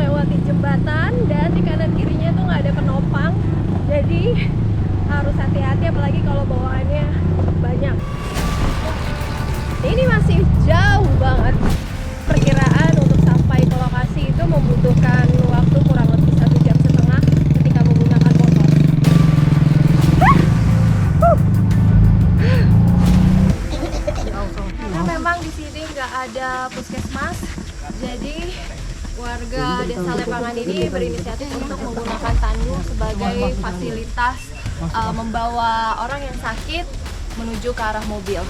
melewati jembatan dan di kanan kirinya tuh nggak ada penopang, jadi harus hati-hati apalagi kalau bawaannya banyak. Ini masih jauh banget. Perkiraan untuk sampai ke lokasi itu membutuhkan waktu kurang lebih 1,5 jam ketika menggunakan motor. Karena memang di sini nggak ada puskesmas, jadi warga Desa Lepangan ini berinisiatif untuk menggunakan tandu sebagai fasilitas membawa orang yang sakit menuju ke arah mobil.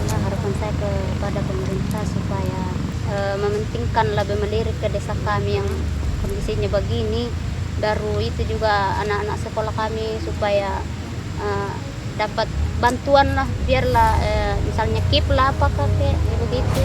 Harapan saya kepada pemerintah supaya mementingkan lebih melirik ke desa kami yang kondisinya begini. Baru itu juga anak-anak sekolah kami supaya dapat bantuan lah, biarlah misalnya KIP lah apakah kayak begitu.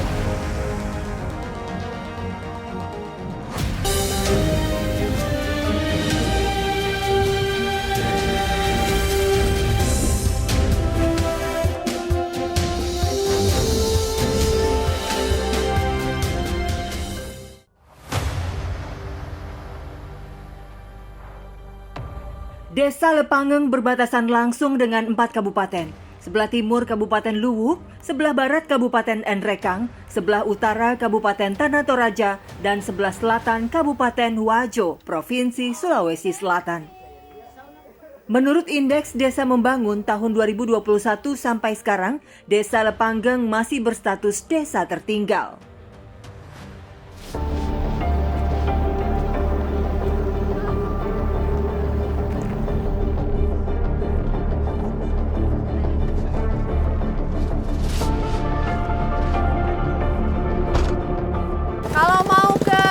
Desa Lepangeng berbatasan langsung dengan 4 kabupaten. Sebelah timur Kabupaten Luwu, sebelah barat Kabupaten Nrekang, sebelah utara Kabupaten Tanah Toraja, dan sebelah selatan Kabupaten Wajo, Provinsi Sulawesi Selatan. Menurut Indeks Desa Membangun tahun 2021 sampai sekarang, Desa Lepangeng masih berstatus desa tertinggal. Kalau mau ke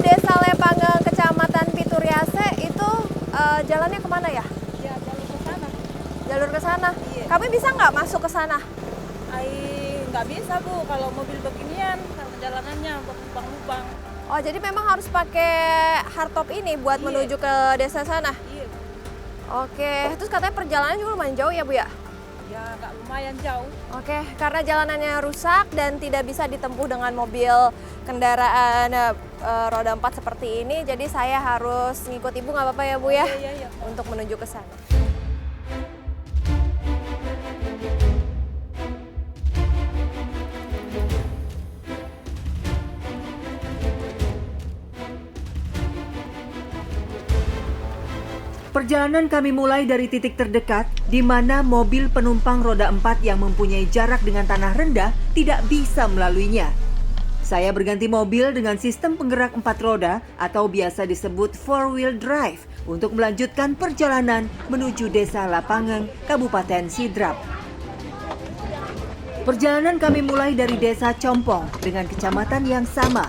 Desa Lepangeng, Kecamatan Pituriase itu jalannya kemana ya? Ya, jalur ke sana. Jalur ke sana. Iya. Kami bisa nggak masuk ke sana? Nggak bisa Bu, kalau mobil beginian karena jalanannya berlubang-lubang. Oh, jadi memang harus pakai hardtop ini buat Iya. menuju ke desa sana? Iya, Oke, terus katanya perjalanan juga lumayan jauh ya Bu ya? ya nggak lumayan jauh. Oke, karena jalanannya rusak dan tidak bisa ditempuh dengan mobil kendaraan roda 4 seperti ini, jadi saya harus ngikut Ibu, nggak apa-apa ya Bu ya? Iya. Untuk menuju ke sana. Perjalanan kami mulai dari titik terdekat, di mana mobil penumpang roda 4 yang mempunyai jarak dengan tanah rendah tidak bisa melaluinya. Saya berganti mobil dengan sistem penggerak 4 roda atau biasa disebut 4-wheel drive untuk melanjutkan perjalanan menuju Desa Lepangeng, Kabupaten Sidrap. Perjalanan kami mulai dari Desa Compong dengan kecamatan yang sama.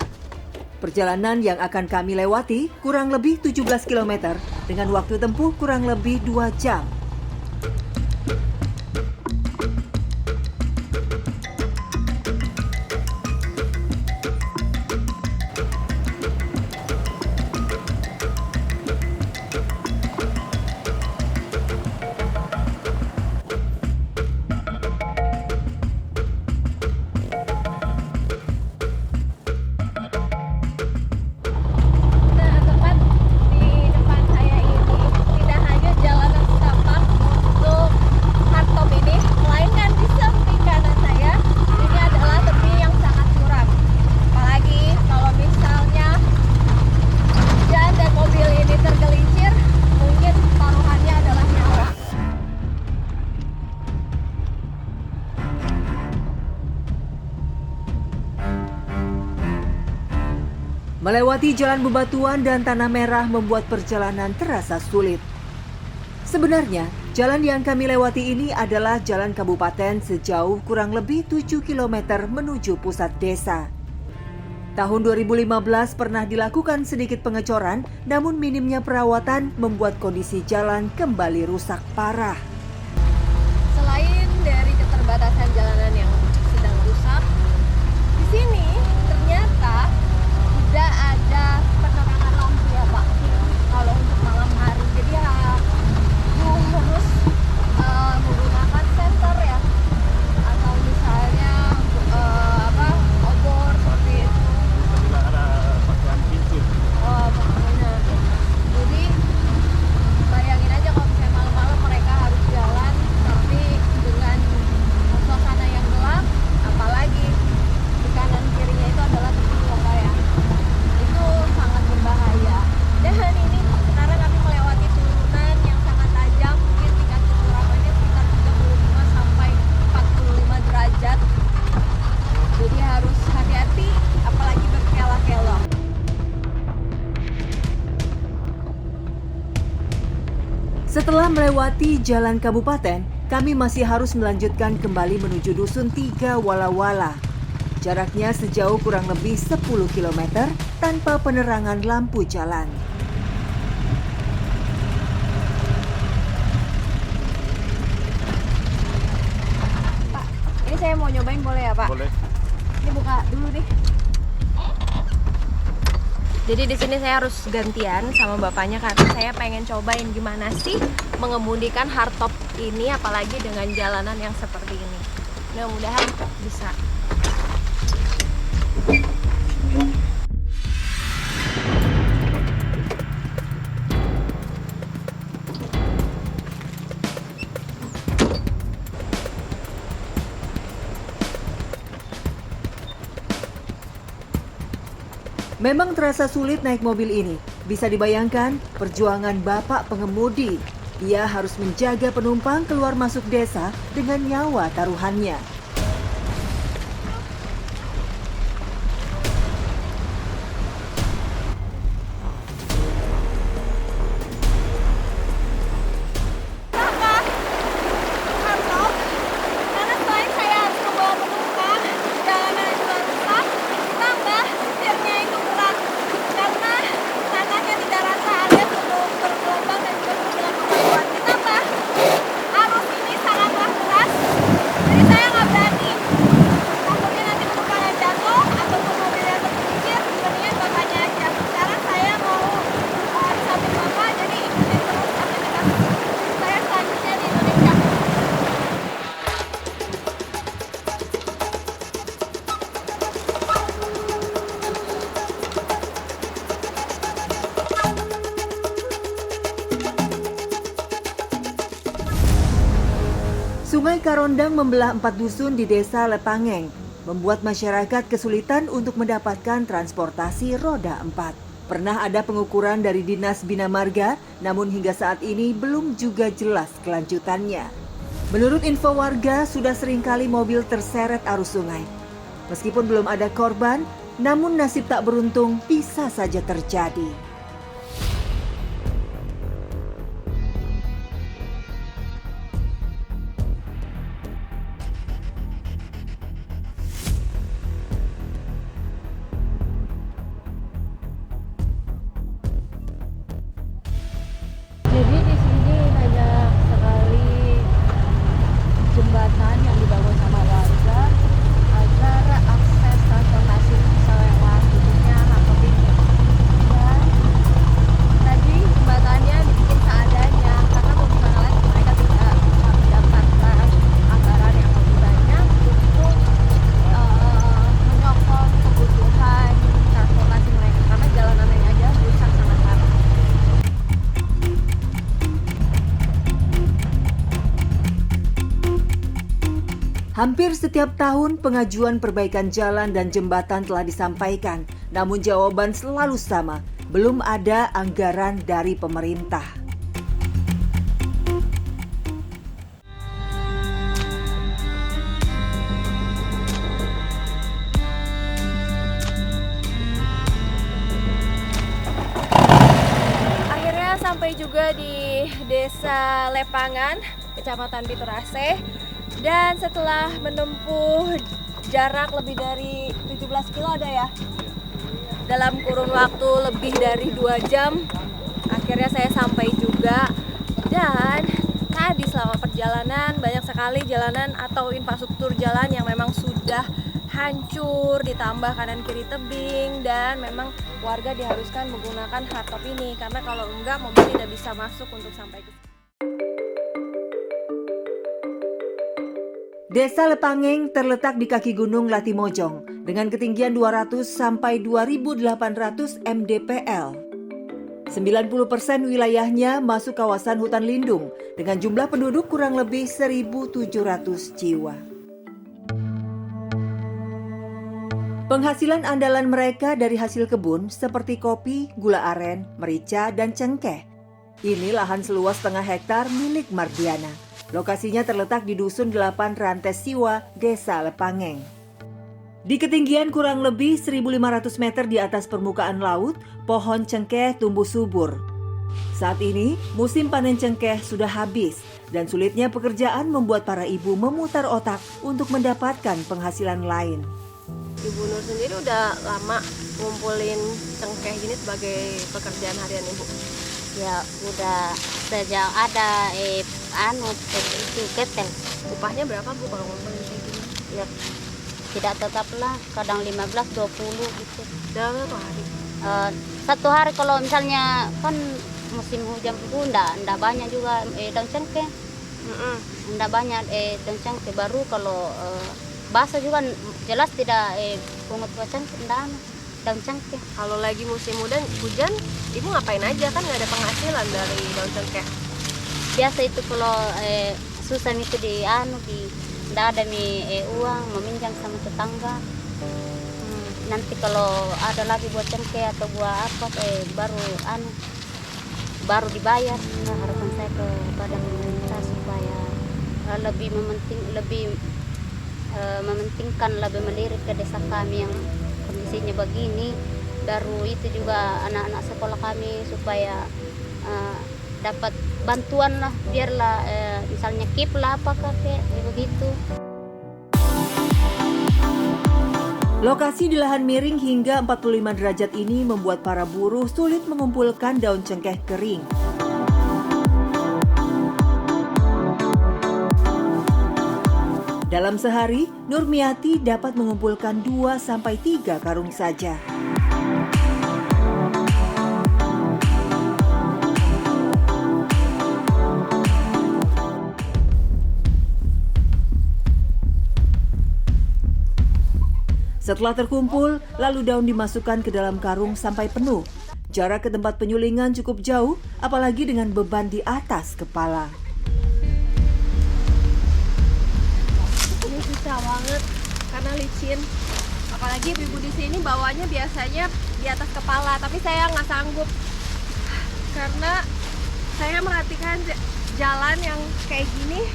Perjalanan yang akan kami lewati kurang lebih 17 km dengan waktu tempuh kurang lebih 2 jam. Nah, tepat di depan saya ini tidak hanya jalanan setapak untuk hardtop ini, melainkan di samping kanan saya ini adalah tebing yang sangat curam. Apalagi kalau misalnya hujan dan mobil ini tergelincir, mungkin taruhannya adalah nyawa. Melewati jalan bebatuan dan tanah merah membuat perjalanan terasa sulit. Sebenarnya, jalan yang kami lewati ini adalah jalan kabupaten sejauh kurang lebih 7 km menuju pusat desa. Tahun 2015 pernah dilakukan sedikit pengecoran, namun minimnya perawatan membuat kondisi jalan kembali rusak parah. Selain dari keterbatasan jalanan yang sedang rusak, di sini ternyata tidak ada penerangan lampu ya Pak, kalau untuk malam hari. Jadi harus menggunakan senter ya, atau misalnya melewati jalan kabupaten, kami masih harus melanjutkan kembali menuju Dusun 3 Wala-Wala. Jaraknya sejauh kurang lebih 10 km tanpa penerangan lampu jalan. Pak, ini saya mau nyobain boleh ya Pak? Boleh. Ini buka dulu nih. Jadi di sini saya harus gantian sama bapaknya karena saya pengen cobain gimana sih mengemudikan hardtop ini, apalagi dengan jalanan yang seperti ini. Mudah-mudahan bisa. Memang terasa sulit naik mobil ini. Bisa dibayangkan perjuangan bapak pengemudi. Ia harus menjaga penumpang keluar masuk desa dengan nyawa taruhannya. Karena selain saya harus membawa penumpang, jalanan juga rusak, ditambah setirnya itu berat karena tanahnya tidak rata alias belum bergelombang dan juga belum dilakukan kuat. Ditambah arus ini sangatlah deras, jadi saya nggak berani. Takutnya nanti penumpangnya jatuh ataupun mobilnya tergelincir, mendingan bapaknya aja. Sekarang saya mau di samping bapak, jadi ikutin terus aktivitas saya selanjutnya di Indonesia. Sungai Karondang membelah 4 dusun di desa Lepangeng, membuat masyarakat kesulitan untuk mendapatkan transportasi roda 4. Pernah ada pengukuran dari Dinas Bina Marga, namun hingga saat ini belum juga jelas kelanjutannya. Menurut info warga, sudah seringkali mobil terseret arus sungai. Meskipun belum ada korban, namun nasib tak beruntung bisa saja terjadi. Jadi di sini banyak sekali jembatan yang dibangun sama warga agar akses transportasi bisa lewat, khususnya hardtop ini. Dan tadi jembatannya dibikin seadanya karena mau gimana lagi mereka tidak bisa mendapatkan anggaran yang lebih banyak untuk menyokong kebutuhan transportasi mereka karena jalanannya aja rusak sangat parah. Hampir setiap tahun pengajuan perbaikan jalan dan jembatan telah disampaikan, namun jawaban selalu sama, belum ada anggaran dari pemerintah. Akhirnya sampai juga di Desa Lepangan, Kecamatan Piturase. Dan setelah menempuh jarak lebih dari 17 kilo ada ya, dalam kurun waktu lebih dari 2 jam, akhirnya saya sampai juga. Dan tadi selama perjalanan banyak sekali jalanan atau infrastruktur jalan yang memang sudah hancur, ditambah kanan kiri tebing, dan memang warga diharuskan menggunakan hardtop ini karena kalau enggak mobil tidak bisa masuk untuk sampai ke sini. Desa Lepangeng terletak di kaki Gunung Latimojong dengan ketinggian 200 sampai 2.800 mdpl. 90% wilayahnya masuk kawasan hutan lindung dengan jumlah penduduk kurang lebih 1.700 jiwa. Penghasilan andalan mereka dari hasil kebun seperti kopi, gula aren, merica, dan cengkeh. Ini lahan seluas setengah hektar milik Mardiana. Lokasinya terletak di Dusun 8 Rantes Siwa, Desa Lepangeng. Di ketinggian kurang lebih 1.500 meter di atas permukaan laut, pohon cengkeh tumbuh subur. Saat ini, musim panen cengkeh sudah habis dan sulitnya pekerjaan membuat para ibu memutar otak untuk mendapatkan penghasilan lain. Ibu Nur sendiri udah lama ngumpulin cengkeh gini sebagai pekerjaan harian Ibu? Ya udah sejak ada itu ketel. Upahnya berapa Bu kalau ngumpulin kayak gini? Ya tidak tetap lah, kadang 15-20 gitu. Dalam berapa hari? Satu hari kalau misalnya kan musim hujan itu ndak banyak juga daun cengkeh. Ndak banyak daun cengkeh, baru kalau basah juga jelas tidak pungut cengkeh ndak daun cengkeh. Kalau lagi musim hujan, Ibu ngapain aja, kan nggak ada penghasilan dari daun cengkeh? Biasa itu kalau susah itu ndak ada uang meminjam sama tetangga. Nanti kalau ada lagi buat cengkeh atau buat apa baru dibayar. Nah, harapan saya kepada pemerintah supaya lebih mementingkan, lebih melirik ke desa kami yang kondisinya begini. Baru itu juga anak-anak sekolah kami supaya dapat bantuan lah, biarlah misalnya KIP lah apakah kayak begitu. Lokasi di lahan miring hingga 45 derajat ini membuat para buruh sulit mengumpulkan daun cengkeh kering. Dalam sehari, Nurmiati dapat mengumpulkan 2-3 karung saja. Setelah terkumpul, lalu daun dimasukkan ke dalam karung sampai penuh. Jarak ke tempat penyulingan cukup jauh, apalagi dengan beban di atas kepala. Ini susah banget karena licin. Apalagi ibu di sini bawanya biasanya di atas kepala, tapi saya nggak sanggup karena saya merhatikan jalan yang kayak gini,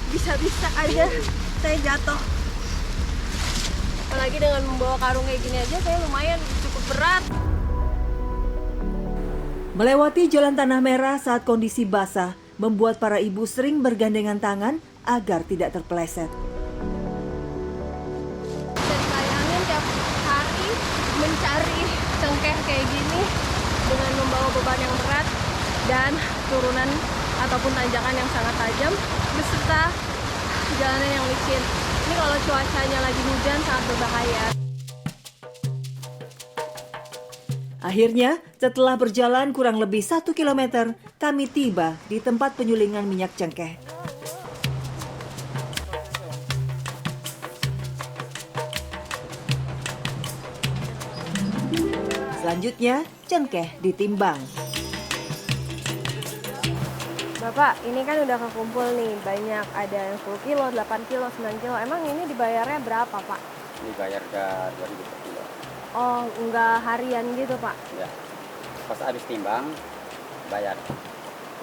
bisa-bisa aja saya jatuh. Apalagi dengan membawa karung kayak gini aja saya lumayan cukup berat. Melewati jalan tanah merah saat kondisi basah membuat para ibu sering bergandengan tangan agar tidak terpeleset. Bisa dibayangin tiap hari mencari cengkeh kayak gini dengan membawa beban yang berat dan turunan ataupun tanjakan yang sangat tajam beserta jalanan yang licin. Ini kalau cuacanya lagi hujan sangat berbahaya. Akhirnya, setelah berjalan kurang lebih 1 kilometer, kami tiba di tempat penyulingan minyak cengkeh. Selanjutnya, cengkeh ditimbang. Bapak, ini kan udah kekumpul nih, banyak, ada yang 10 kilo, 8 kilo, 9 kilo. Emang ini dibayarnya berapa, Pak? Dibayar ke 2.000 per kilo. Oh, enggak harian gitu, Pak? Ya. Pas habis timbang, bayar.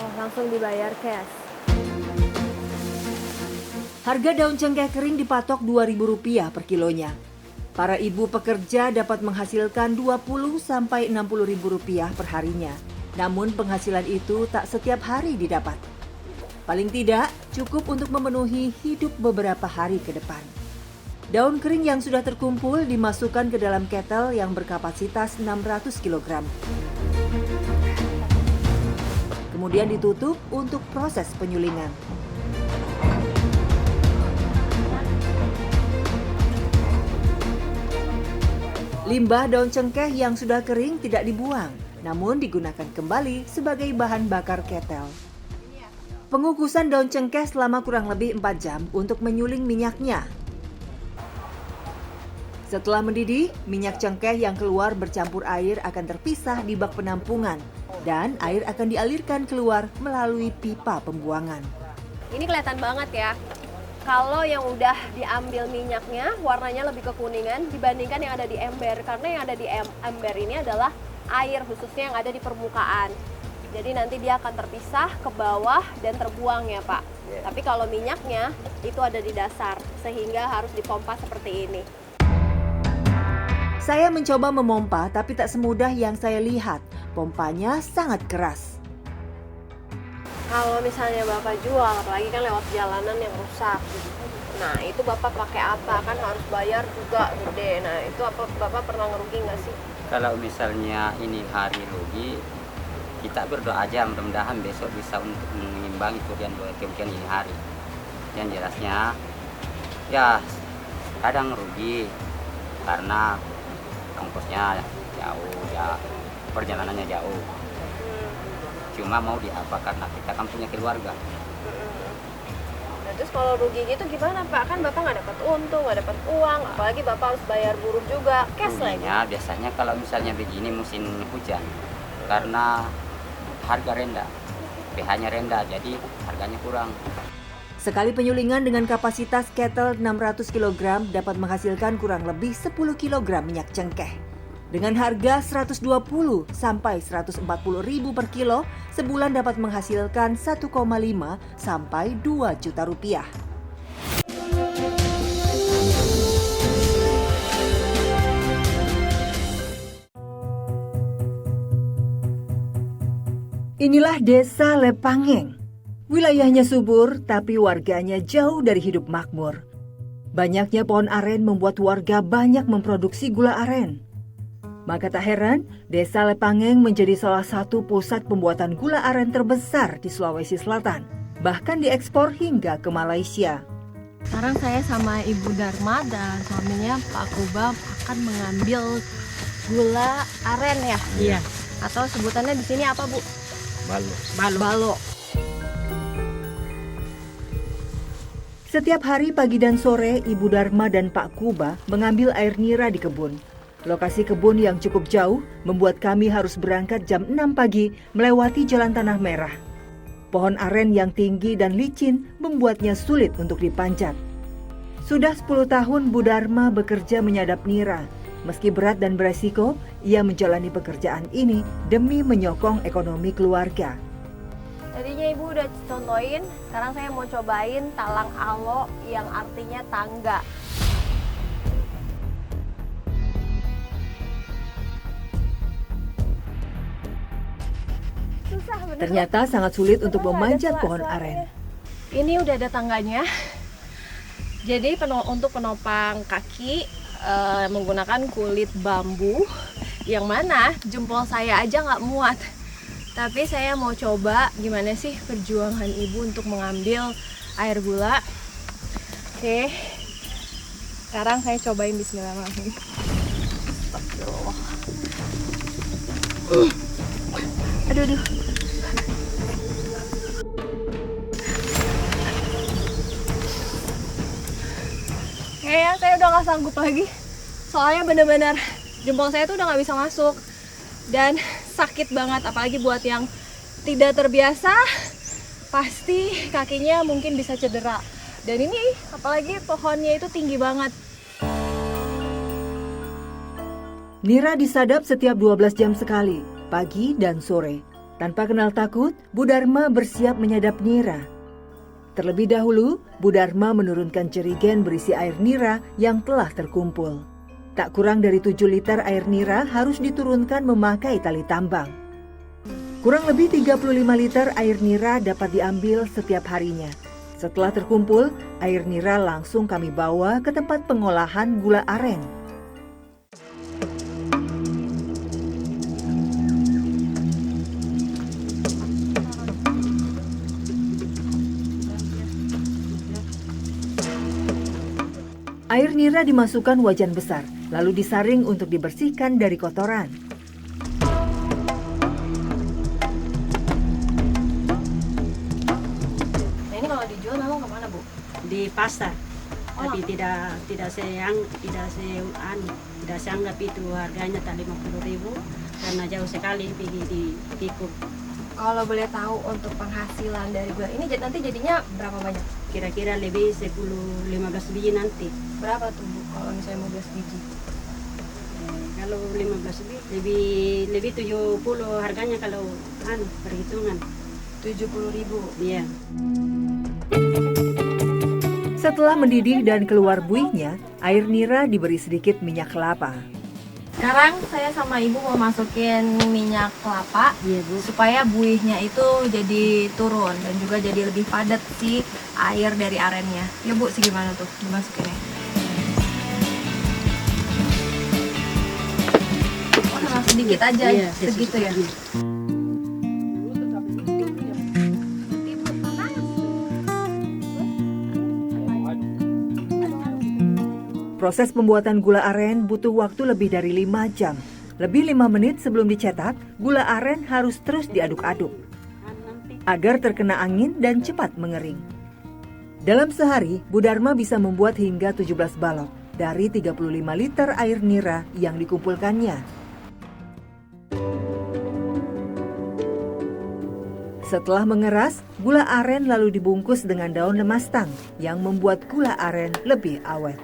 Oh, langsung dibayar cash. Harga daun cengkeh kering dipatok Rp2.000 per kilonya. Para ibu pekerja dapat menghasilkan Rp20.000–60.000 per harinya. Namun penghasilan itu tak setiap hari didapat. Paling tidak cukup untuk memenuhi hidup beberapa hari ke depan. Daun kering yang sudah terkumpul dimasukkan ke dalam ketel yang berkapasitas 600 kg. Kemudian ditutup untuk proses penyulingan. Limbah daun cengkeh yang sudah kering tidak dibuang, namun digunakan kembali sebagai bahan bakar ketel. Pengukusan daun cengkeh selama kurang lebih 4 jam untuk menyuling minyaknya. Setelah mendidih, minyak cengkeh yang keluar bercampur air akan terpisah di bak penampungan dan air akan dialirkan keluar melalui pipa pembuangan. Ini kelihatan banget ya. Kalau yang udah diambil minyaknya, warnanya lebih kekuningan dibandingkan yang ada di ember. Karena yang ada di ember ini adalah air, khususnya yang ada di permukaan. Jadi nanti dia akan terpisah ke bawah dan terbuang ya Pak. Tapi kalau minyaknya itu ada di dasar, sehingga harus dipompa seperti ini. Saya mencoba memompa tapi tak semudah yang saya lihat. Pompanya sangat keras. Kalau misalnya Bapak jual, apalagi kan lewat jalanan yang rusak. Nah, itu Bapak pakai apa? Kan harus bayar juga gede. Nah, itu apa Bapak pernah ngerugi nggak sih? Kalau misalnya ini hari rugi, kita berdoa aja mudah-mudahan besok bisa untuk mengimbangi kerugian ini hari. Yang jelasnya, ya kadang rugi karena ongkosnya jauh, ya perjalanannya jauh. Cuma mau diapa karena kita kan punya keluarga. Nah, terus kalau rugi gitu gimana Pak? Kan Bapak nggak dapat untung, nggak dapat uang, apalagi Bapak harus bayar buruh juga, cash lagi. Ruginya biasanya kalau misalnya begini musim hujan, karena harga rendah, pH-nya rendah, jadi harganya kurang. Sekali penyulingan dengan kapasitas kettle 600 kg dapat menghasilkan kurang lebih 10 kg minyak cengkeh. Dengan harga 120 sampai 140 ribu per kilo, sebulan dapat menghasilkan 1,5 sampai 2 juta rupiah. Inilah Desa Lepangeng. Wilayahnya subur, tapi warganya jauh dari hidup makmur. Banyaknya pohon aren membuat warga banyak memproduksi gula aren. Maka tak heran, Desa Lepangeng menjadi salah satu pusat pembuatan gula aren terbesar di Sulawesi Selatan, bahkan diekspor hingga ke Malaysia. Sekarang saya sama Ibu Dharma dan suaminya Pak Kuba akan mengambil gula aren ya? Iya. Atau sebutannya di sini apa Bu? Balo. Setiap hari pagi dan sore, Ibu Dharma dan Pak Kuba mengambil air nira di kebun. Lokasi kebun yang cukup jauh membuat kami harus berangkat jam 6 pagi melewati jalan tanah merah. Pohon aren yang tinggi dan licin membuatnya sulit untuk dipanjat. Sudah 10 tahun Bu Dharma bekerja menyadap nira. Meski berat dan beresiko, ia menjalani pekerjaan ini demi menyokong ekonomi keluarga. Tadinya Ibu udah contohin, sekarang saya mau cobain talang alo yang artinya tangga. Susah bener. Ternyata sangat sulit untuk memanjat pohon aren. Ini udah ada tangganya. Jadi untuk penopang kaki menggunakan kulit bambu, yang mana jempol saya aja nggak muat. Tapi saya mau coba gimana sih perjuangan Ibu untuk mengambil air gula. Oke, sekarang saya cobain bismillahirrahmanirrahim. Astagfirullah. Aduh. Kayaknya saya udah gak sanggup lagi. Soalnya bener-bener jempol saya tuh udah gak bisa masuk. Dan sakit banget, apalagi buat yang tidak terbiasa, pasti kakinya mungkin bisa cedera. Dan ini apalagi pohonnya itu tinggi banget. Nira disadap setiap 12 jam sekali, pagi dan sore. Tanpa kenal takut, Bu Dharma bersiap menyadap nira. Terlebih dahulu, Bu Dharma menurunkan jerigen berisi air nira yang telah terkumpul. Tak kurang dari 7 liter air nira harus diturunkan memakai tali tambang. Kurang lebih 35 liter air nira dapat diambil setiap harinya. Setelah terkumpul, air nira langsung kami bawa ke tempat pengolahan gula aren. Air nira dimasukkan wajan besar, lalu disaring untuk dibersihkan dari kotoran. Nah ini kalau dijual memang kemana Bu? Di pasar. Oh. Tapi tidak seanggap itu harganya tak 50.000 karena jauh sekali pergi di Pikuk. Kalau boleh tahu untuk penghasilan dari gula ini nanti jadinya berapa banyak? Kira-kira lebih 10-15 biji nanti. Berapa tuh Bu kalau misalnya 15 biji? Kalau 15 biji lebih 70 harganya kalau perhitungan. 70.000. Iya. Setelah mendidih dan keluar buihnya, air nira diberi sedikit minyak kelapa. Sekarang saya sama ibu mau masukin minyak kelapa Iya Bu. supaya buihnya itu jadi turun dan juga jadi lebih padat si air dari arennya. Ya Bu, segimana tuh dimasukinnya? Oh, memang sedikit aja, Iya, segitu ya. secukupnya. Proses pembuatan gula aren butuh waktu lebih dari 5 jam. Lebih 5 menit sebelum dicetak, gula aren harus terus diaduk-aduk agar terkena angin dan cepat mengering. Dalam sehari, Bu Darma bisa membuat hingga 17 balok dari 35 liter air nira yang dikumpulkannya. Setelah mengeras, gula aren lalu dibungkus dengan daun lemastang yang membuat gula aren lebih awet.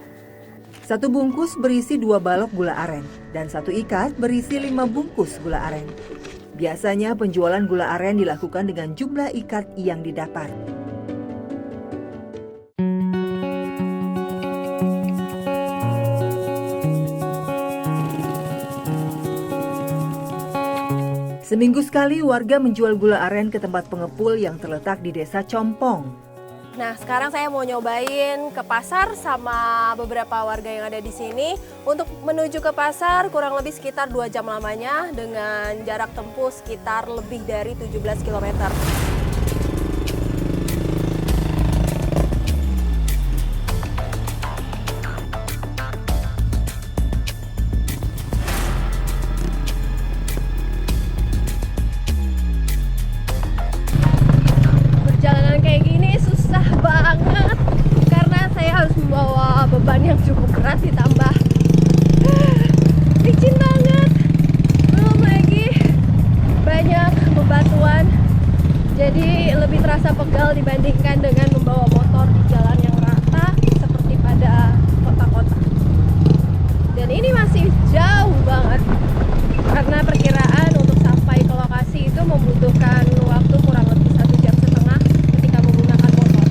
Satu bungkus berisi 2 balok gula aren dan satu ikat berisi 5 bungkus gula aren. Biasanya penjualan gula aren dilakukan dengan jumlah ikat yang didapat. Seminggu sekali warga menjual gula aren ke tempat pengepul yang terletak di Desa Compong. Nah, sekarang saya mau nyobain ke pasar sama beberapa warga yang ada di sini. Untuk menuju ke pasar kurang lebih sekitar 2 jam lamanya dengan jarak tempuh sekitar lebih dari 17 km. Perjalanan kayak gini susah banget karena saya harus membawa beban yang cukup berat ditambah licin banget. Belum lagi banyak bebatuan. Jadi lebih terasa pegal dibandingkan dengan membawa motor di jalan yang rata seperti pada kota-kota. Dan ini masih jauh banget karena perkiraan untuk sampai ke lokasi itu membutuhkan waktu kurang lebih 1,5 jam ketika menggunakan motor.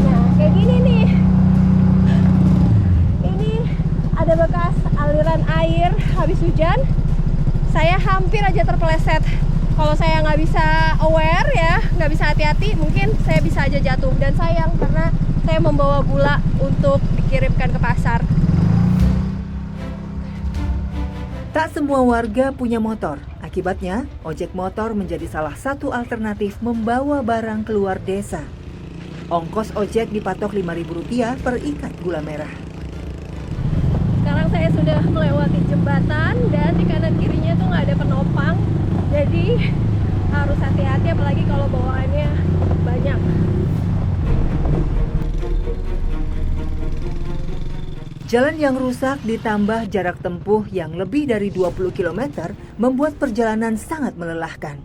Nah, kayak gini nih. Ini ada bekas aliran air habis hujan. Saya hampir aja terpeleset. Kalau saya nggak bisa aware ya, nggak bisa hati-hati, mungkin saya bisa aja jatuh. Dan sayang karena saya membawa gula untuk dikirimkan ke pasar. Tak semua warga punya motor. Akibatnya, ojek motor menjadi salah satu alternatif membawa barang keluar desa. Ongkos ojek dipatok Rp5.000 per ikat gula merah. Sekarang saya sudah melewati jembatan dan di kanan kirinya tuh nggak ada penopang. Jadi harus hati-hati apalagi kalau bawaannya banyak. Jalan yang rusak ditambah jarak tempuh yang lebih dari 20 km membuat perjalanan sangat melelahkan.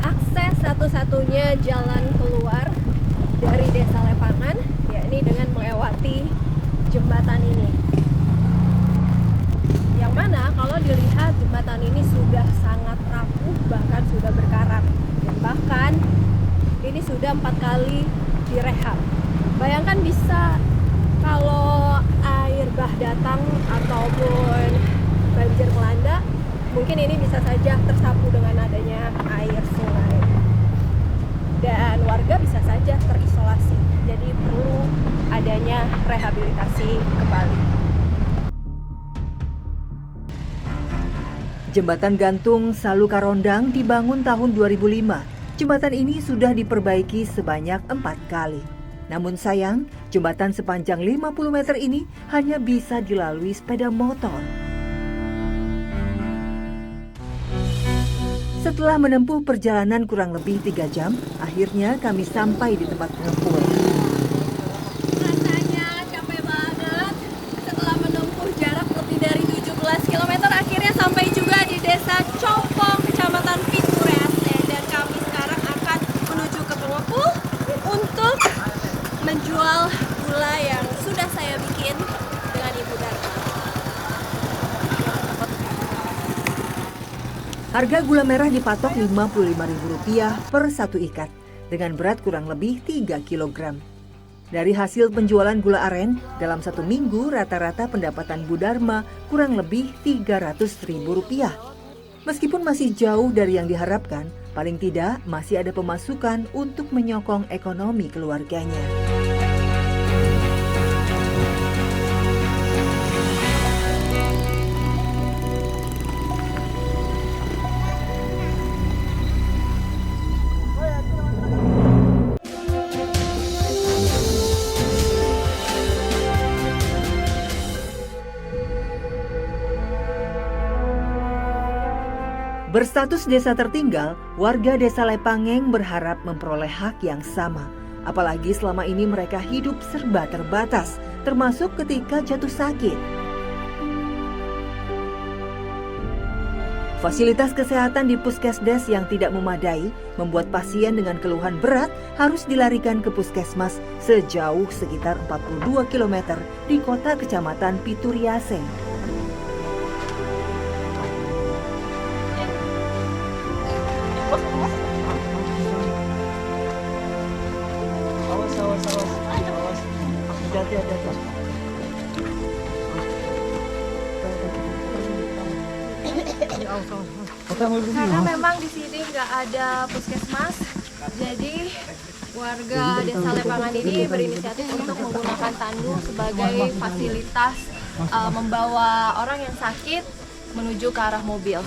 Akses satu-satunya jalan keluar dari Desa Lepangan yakni dengan melewati jembatan ini. Yang mana kalau dilihat jembatan ini sudah sangat rapuh, bahkan sudah berkarat. Dan bahkan ini sudah 4 kali direhab. Bayangkan bisa kalau air bah datang ataupun banjir melanda, mungkin ini bisa saja tersapu dengan adanya air sungai. Dan warga bisa saja terisolasi. Jadi perlu adanya rehabilitasi kembali. Jembatan gantung Salu Karondang dibangun tahun 2005. Jembatan ini sudah diperbaiki sebanyak 4 kali. Namun sayang, jembatan sepanjang 50 meter ini hanya bisa dilalui sepeda motor. Setelah menempuh perjalanan kurang lebih 3 jam, akhirnya kami sampai di tempat pengepul. Rasanya capek banget. Setelah menempuh jarak lebih dari 17 km, akhirnya sampai juga di Desa Compong, Kecamatan Pitureas. Dan kami sekarang akan menuju ke pengepul untuk menjual gula yang sudah saya bikin dengan Ibu Darma. Harga gula merah dipatok Rp55.000 per satu ikat dengan berat kurang lebih 3 kg. Dari hasil penjualan gula aren, dalam 1 minggu rata-rata pendapatan Bu Darma kurang lebih Rp300.000. Meskipun masih jauh dari yang diharapkan, paling tidak masih ada pemasukan untuk menyokong ekonomi keluarganya. Berstatus desa tertinggal, warga desa Lepangeng berharap memperoleh hak yang sama. Apalagi selama ini mereka hidup serba terbatas, termasuk ketika jatuh sakit. Fasilitas kesehatan di puskesdes yang tidak memadai membuat pasien dengan keluhan berat harus dilarikan ke puskesmas sejauh sekitar 42 km di kota kecamatan Pituriase. Karena memang di sini nggak ada puskesmas, jadi warga desa Lepangan ini berinisiatif untuk menggunakan tandu sebagai fasilitas membawa orang yang sakit menuju ke arah mobil.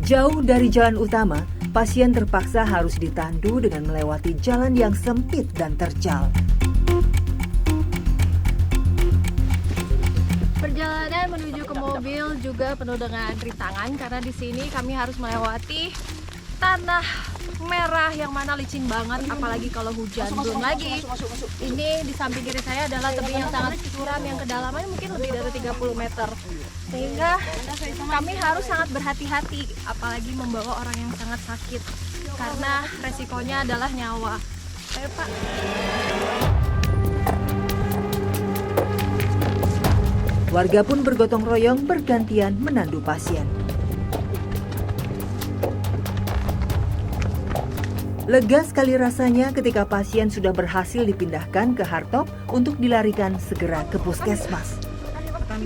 Jauh dari jalan utama, pasien terpaksa harus ditandu dengan melewati jalan yang sempit dan terjal. Perjalanan menuju ke mobil juga penuh dengan rintangan karena di sini kami harus melewati tanah merah yang mana licin banget, apalagi kalau hujan. Belum lagi ini di samping kiri saya adalah tebing yang sangat curam yang kedalamannya mungkin lebih dari 30 meter. Sehingga kami harus sangat berhati-hati apalagi membawa orang yang sangat sakit karena resikonya adalah nyawa. Ayo Pak. Warga pun bergotong royong bergantian menandu pasien. Lega sekali rasanya ketika pasien sudah berhasil dipindahkan ke hardtop untuk dilarikan segera ke puskesmas.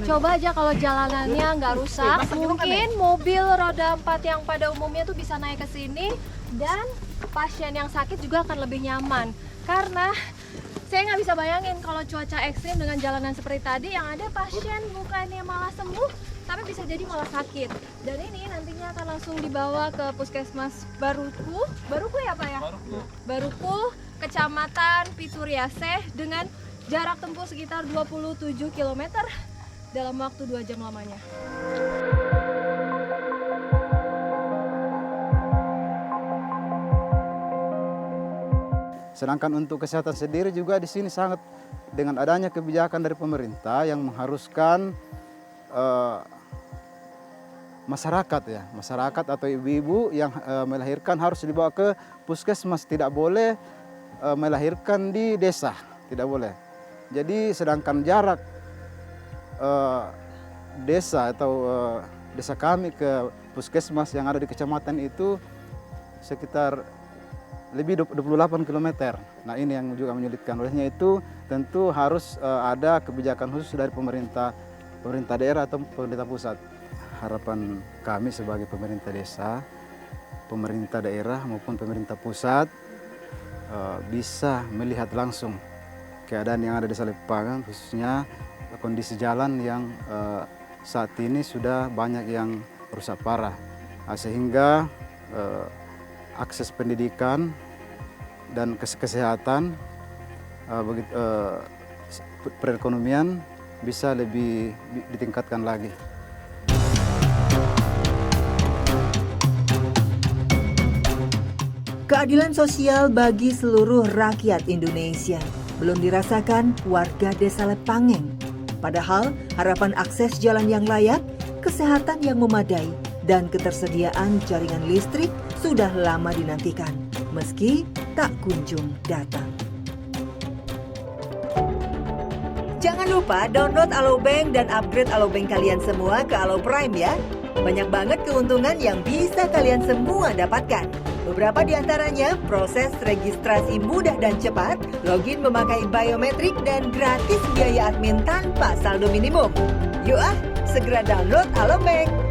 Coba aja kalau jalanannya nggak rusak, mungkin mobil roda 4 yang pada umumnya tuh bisa naik ke sini dan pasien yang sakit juga akan lebih nyaman. Karena saya nggak bisa bayangin kalau cuaca ekstrim dengan jalanan seperti tadi yang ada pasien bukannya malah sembuh, tapi bisa jadi malah sakit. Dan ini nantinya akan langsung dibawa ke puskesmas Baruku ya Pak ya? Baruku, Kecamatan Pituriase dengan jarak tempuh sekitar 27 km dalam waktu 2 jam lamanya. Sedangkan untuk kesehatan sendiri juga di sini sangat dengan adanya kebijakan dari pemerintah yang mengharuskan masyarakat atau ibu-ibu yang melahirkan harus dibawa ke puskesmas, tidak boleh melahirkan di desa, tidak boleh. Jadi sedangkan jarak desa atau desa kami ke puskesmas yang ada di kecamatan itu sekitar lebih 28 km. Nah ini yang juga menyulitkan. Olehnya itu tentu harus ada kebijakan khusus dari pemerintah daerah atau pemerintah pusat. Harapan kami sebagai pemerintah desa, pemerintah daerah maupun pemerintah pusat bisa melihat langsung keadaan yang ada di desa Lepangan, khususnya kondisi jalan yang saat ini sudah banyak yang rusak parah, sehingga akses pendidikan dan kesehatan, perekonomian bisa lebih ditingkatkan lagi. Keadilan sosial bagi seluruh rakyat Indonesia belum dirasakan warga desa Lepangeng. Padahal harapan akses jalan yang layak, kesehatan yang memadai, dan ketersediaan jaringan listrik sudah lama dinantikan, meski tak kunjung datang. Jangan lupa download Alobank dan upgrade Alobank kalian semua ke Alo Prime ya. Banyak banget keuntungan yang bisa kalian semua dapatkan. Beberapa di antaranya proses registrasi mudah dan cepat, login memakai biometrik, dan gratis biaya admin tanpa saldo minimum. Yuk segera download Alobank.